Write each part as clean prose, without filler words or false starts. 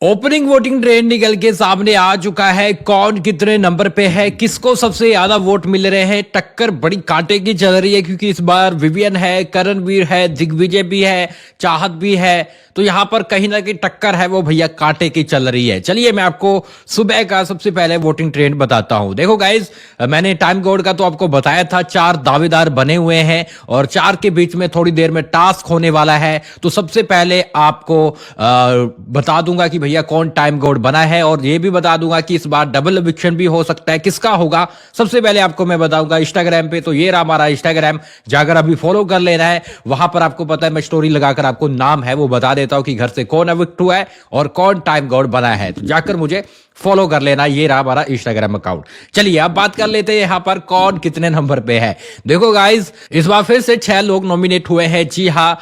Opening voting trend निकल के सामने आ चुका है। कौन कितने नंबर पे है, किसको सबसे ज्यादा वोट मिल रहे हैं, टक्कर बड़ी कांटे की चल रही है क्योंकि इस बार विवियन है, करणवीर है, दिग्विजय भी है, चाहत भी है। तो यहां पर कहीं ना कहीं टक्कर है वो भैया कांटे की चल रही है। चलिए मैं आपको सुबह का सबसे पहले वोटिंग ट्रेंड बताता हूं। देखो गाइज, मैंने टाइम कोड का तो आपको बताया था, 4 दावेदार बने हुए हैं और 4 के बीच में थोड़ी देर में टास्क होने वाला है। तो सबसे पहले आपको बता दूंगा कि भैया कौन टाइम कोड बना है और ये भी बता दूंगा कि इस बार डबल एविक्शन भी हो सकता है, किसका होगा। सबसे पहले आपको मैं बताऊंगा इंस्टाग्राम पे, तो ये रहा हमारा इंस्टाग्राम, जाकर अभी फॉलो कर लेना है। वहां पर आपको पता है मैं स्टोरी लगाकर आपको नाम है वो बता देता हूं कि घर से कौन एविक्ट हुआ है और कौन टाइम कोड बना है। तो जाकर मुझे फॉलो कर लेना। ये रहा हमारा इंस्टाग्राम अकाउंट। चलिए अब बात कर लेते हैं यहां पर कौन कितने नंबर पे है। देखो गाइस, इस बार फिर से 6 लोग नॉमिनेट हुए हैं। जी हाँ,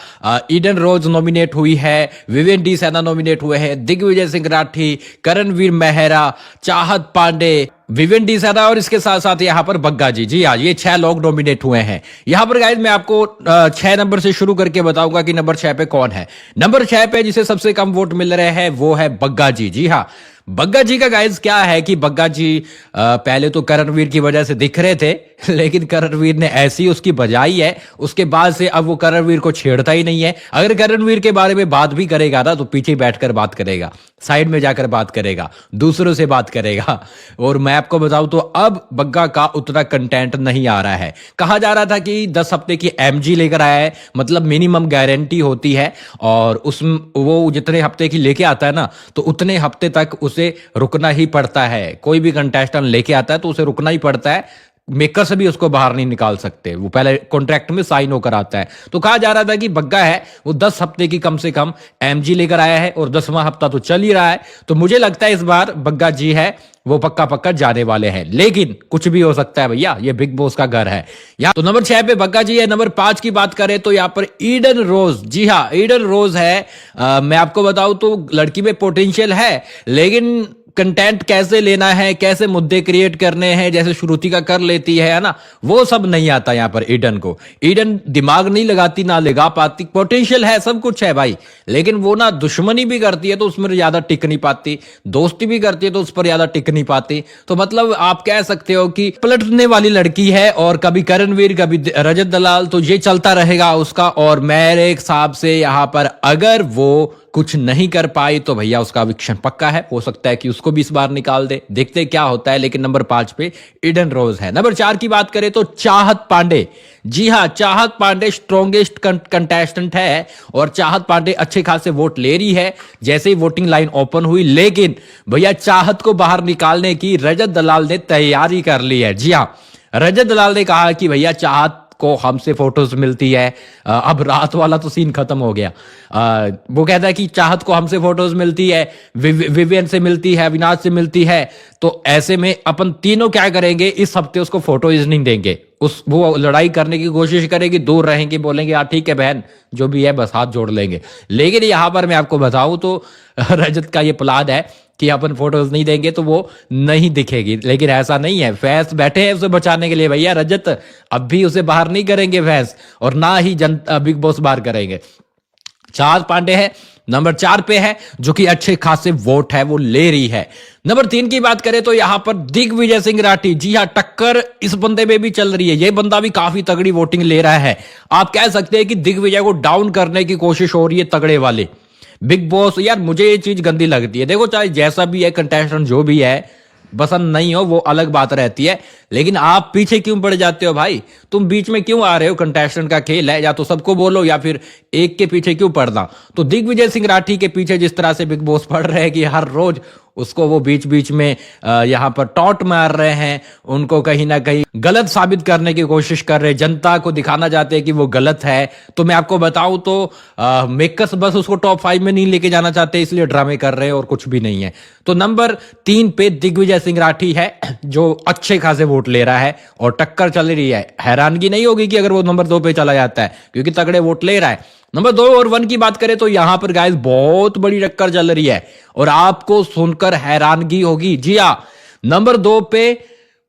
ईडन रोज नॉमिनेट हुई है, विवियन डी सैना नॉमिनेट हुए हैं, दिग्विजय सिंह राठी, करणवीर मेहरा, चाहत पांडे, विवियन डी सैना और इसके साथ साथ यहाँ पर बग्गा जी। जी हाँ, ये 6 लोग नॉमिनेट हुए हैं। यहां पर गाइस मैं आपको 6 नंबर से शुरू करके बताऊंगा कि नंबर 6 पे कौन है। नंबर 6 पे जिसे सबसे कम वोट मिल रहे हैं वो है बग्गा जी। जी हाँ, बग्गा जी का गाइस क्या है कि बग्गा जी पहले तो करणवीर की वजह से दिख रहे थे, लेकिन करणवीर ने ऐसी उसकी बजाई है, उसके बाद से अब वो करणवीर को छेड़ता ही नहीं है। अगर करणवीर के बारे में बात भी करेगा ना तो पीछे बैठकर बात करेगा, साइड में जाकर बात करेगा, दूसरों से बात करेगा। और मैं आपको बताऊं तो अब बग्गा का उतना कंटेंट नहीं आ रहा है। कहा जा रहा था कि 10 हफ्ते की एमजी लेकर आया है, मतलब मिनिमम गारंटी होती है और उस वो जितने हफ्ते की लेके आता है ना तो उतने हफ्ते तक उसे रुकना ही पड़ता है। कोई भी कंटेस्टेंट लेके आता है तो उसे रुकना ही पड़ता है, मेकर से भी उसको बाहर नहीं निकाल सकते, वो पहले कॉन्ट्रैक्ट में साइन होकर आता है। तो कहा जा रहा था कि बग्गा है वो 10 हफ्ते की कम से कम एमजी लेकर आया है और 10वां हफ्ता तो चल ही रहा है। तो मुझे लगता है इस बार बग्गा जी है वो पक्का पक्का जाने वाले हैं, लेकिन कुछ भी हो सकता है भैया, ये बिग बॉस का घर है। यहाँ तो नंबर 6 पे बग्गा जी है। नंबर 5 की बात करें तो यहाँ पर ईडन रोज। जी हाँ, ईडन रोज है। मैं आपको बताऊं तो लड़की में पोटेंशियल है, लेकिन कंटेंट कैसे लेना है, कैसे मुद्दे क्रिएट करने हैं, जैसे श्रुति कर लेती है ना, वो सब नहीं आता यहाँ पर ईडन को। ईडन दिमाग नहीं लगाती, ना लगा पाती। पोटेंशियल है, सब कुछ है भाई, लेकिन वो ना दुश्मनी भी करती है तो उसमें ज्यादा टिक नहीं पाती, दोस्ती भी करती है तो उस पर ज्यादा टिक नहीं पाती। तो मतलब आप कह सकते हो कि पलटने वाली लड़की है, और कभी करणवीर कभी रजत दलाल, तो ये चलता रहेगा उसका। और मेरे हिसाब से यहाँ पर अगर वो कुछ नहीं कर पाई तो भैया उसका एविक्शन पक्का है। हो सकता है कि उसको भी इस बार निकाल दे, देखते क्या होता है। लेकिन नंबर 5 पे ईडन रोज है। नंबर 4 की बात करें तो चाहत पांडे। जी हाँ, चाहत पांडे स्ट्रॉन्गेस्ट कंटेस्टेंट है और चाहत पांडे अच्छे खासे वोट ले रही है जैसे ही वोटिंग लाइन ओपन हुई। लेकिन भैया चाहत को बाहर निकालने की रजत दलाल ने तैयारी कर ली है। जी हाँ, रजत दलाल ने कहा कि भैया चाहत को हमसे फोटोज मिलती है। अब रात वाला तो सीन खत्म हो गया। वो कहता है कि चाहत को हमसे फोटोज मिलती है, विवियन से मिलती है, अविनाश से मिलती है। तो ऐसे में अपन तीनों क्या करेंगे, इस हफ्ते उसको फोटोज नहीं देंगे। वो लड़ाई करने की कोशिश करेगी, दूर रहेंगे, बोलेंगे यार ठीक है बहन जो भी है, बस हाथ जोड़ लेंगे। लेकिन यहां पर मैं आपको बताऊं तो रजत का ये प्लान है कि अपन फोटोज नहीं देंगे तो वो नहीं दिखेगी। लेकिन ऐसा नहीं है, फैंस बैठे हैं उसे बचाने के लिए भैया। रजत अब भी उसे बाहर नहीं करेंगे फैंस, और ना ही जनता बिग बॉस बाहर करेंगे। चाहत पांडे है नंबर 4 पे है, जो कि अच्छे खासे वोट है वो ले रही है। नंबर 3 की बात करें तो यहां पर दिग्विजय सिंह राठी। जी हां, टक्कर इस बंदे में भी चल रही है। ये बंदा भी काफी तगड़ी वोटिंग ले रहा है। आप कह सकते हैं कि दिग्विजय को डाउन करने की कोशिश हो रही है तगड़े वाले बिग बॉस। यार मुझे ये चीज गंदी लगती है। देखो चाहे जैसा भी है कंटेस्टेंट, जो भी है, पसंद नहीं हो वो अलग बात रहती है, लेकिन आप पीछे क्यों पड़ जाते हो भाई? तुम बीच में क्यों आ रहे हो? कंटेस्टेंट का खेल है, या तो सबको बोलो या फिर एक के पीछे क्यों पड़ना। तो दिग्विजय सिंह राठी के पीछे जिस तरह से बिग बॉस पढ़ रहे हैं कि हर रोज उसको वो बीच बीच में यहां पर टॉन्ट मार रहे हैं, उनको कहीं ना कहीं गलत साबित करने की कोशिश कर रहे हैं, जनता को दिखाना चाहते हैं कि वो गलत है। तो मैं आपको बताऊं तो मेकर्स बस उसको टॉप 5 में नहीं लेके जाना चाहते, इसलिए ड्रामे कर रहे हैं और कुछ भी नहीं है। तो नंबर 3 पे दिग्विजय सिंह राठी है जो अच्छे खासे वोट ले रहा है और टक्कर चल रही है। हैरानगी नहीं होगी कि अगर वो नंबर 2 पे चला जाता है, क्योंकि तगड़े वोट ले रहा है। नंबर 2 और 1 की बात करें तो यहां पर गाइस बहुत बड़ी टक्कर चल रही है और आपको सुनकर हैरानगी होगी। जी हां, नंबर 2 पे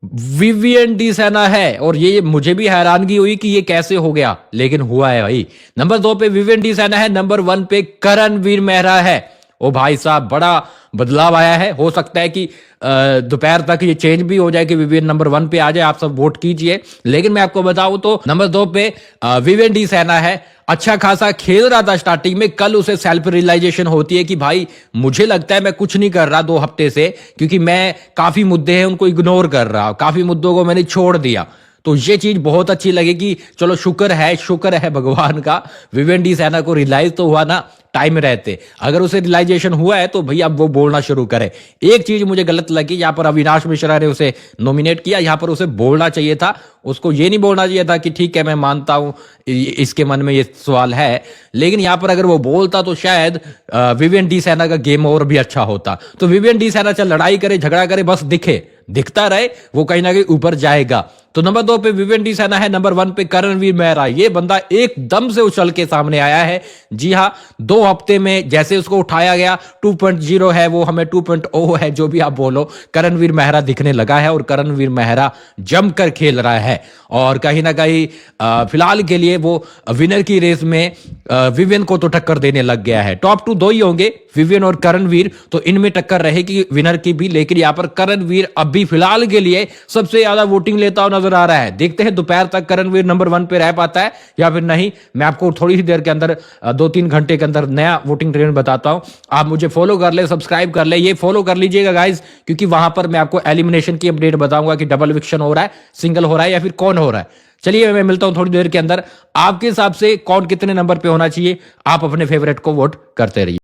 विवियन डी सैना है और ये मुझे भी हैरानगी हुई कि ये कैसे हो गया, लेकिन हुआ है भाई। नंबर 2 पे विवियन डी सैना है, नंबर 1 पे करणवीर मेहरा है ओ भाई साहब, बड़ा बदलाव आया है। हो सकता है कि दोपहर तक ये चेंज भी हो जाए कि विवियन नंबर 1 पे आ जाए। आप सब वोट कीजिए। लेकिन मैं आपको बताऊं तो नंबर 2 पे विवियन डी सैना है। अच्छा खासा खेल रहा था स्टार्टिंग में, कल उसे सेल्फ रियलाइजेशन होती है कि भाई मुझे लगता है मैं कुछ नहीं कर रहा 2 हफ्ते से, क्योंकि मैं काफी मुद्दे हैं उनको इग्नोर कर रहा हूं, काफी मुद्दों को मैंने छोड़ दिया। तो ये चीज बहुत अच्छी लगेगी। चलो शुक्र है भगवान का, विवियन डी सैना को रियलाइज तो हुआ ना टाइम रहते। अगर उसे रियलाइजेशन हुआ है तो भैया अब वो बोलना शुरू करे। एक चीज मुझे गलत लगी, यहाँ पर अविनाश मिश्रा ने उसे नॉमिनेट किया, यहाँ पर उसे बोलना चाहिए था। उसको ये नहीं बोलना चाहिए था कि ठीक है मैं मानता हूं इसके मन में ये सवाल है, लेकिन यहाँ पर अगर वो बोलता तो शायद विवियन डी सैना का गेम और भी अच्छा होता। तो विवियन डी सैना चल लड़ाई करे झगड़ा करे, बस दिखता रहे, वो कहीं ना कहीं ऊपर जाएगा। तो नंबर 2 पे विवियन डी सैना है, नंबर 1 पे करणवीर मेहरा। ये बंदा एकदम से उछल के सामने आया है। जी हाँ, 2 हफ्ते में जैसे उसको उठाया गया, 2.0 है वो, हमें 2.0 है, जो भी आप बोलो, करणवीर मेहरा दिखने लगा है और करणवीर मेहरा जमकर खेल रहा है। और कहीं ना कहीं फिलहाल के लिए वो विनर की रेस में विवियन को तो टक्कर देने लग गया है। टॉप 2 दो ही होंगे, विवियन और करणवीर, तो इनमें टक्कर रहेगी विनर की भी। लेकिन यहां पर करणवीर अभी फिलहाल के लिए सबसे ज्यादा वोटिंग लेता हुआ नजर आ रहा है। देखते हैं दोपहर तक करणवीर नंबर 1 पे रह पाता है या फिर नहीं। मैं आपको थोड़ी ही देर के अंदर 2-3 घंटे के अंदर नया वोटिंग ट्रेंड बताता हूं। आप मुझे फॉलो कर ले, सब्सक्राइब कर ले, ये फॉलो कर लीजिएगा गाइज, क्योंकि वहां पर मैं आपको एलिमिनेशन की अपडेट बताऊंगा कि डबल विक्शन हो रहा है, सिंगल हो रहा है या फिर कौन हो रहा है। चलिए मैं मिलता हूं थोड़ी देर के अंदर। आपके हिसाब से कौन कितने नंबर पे होना चाहिए, आप अपने फेवरेट को वोट करते रहिए।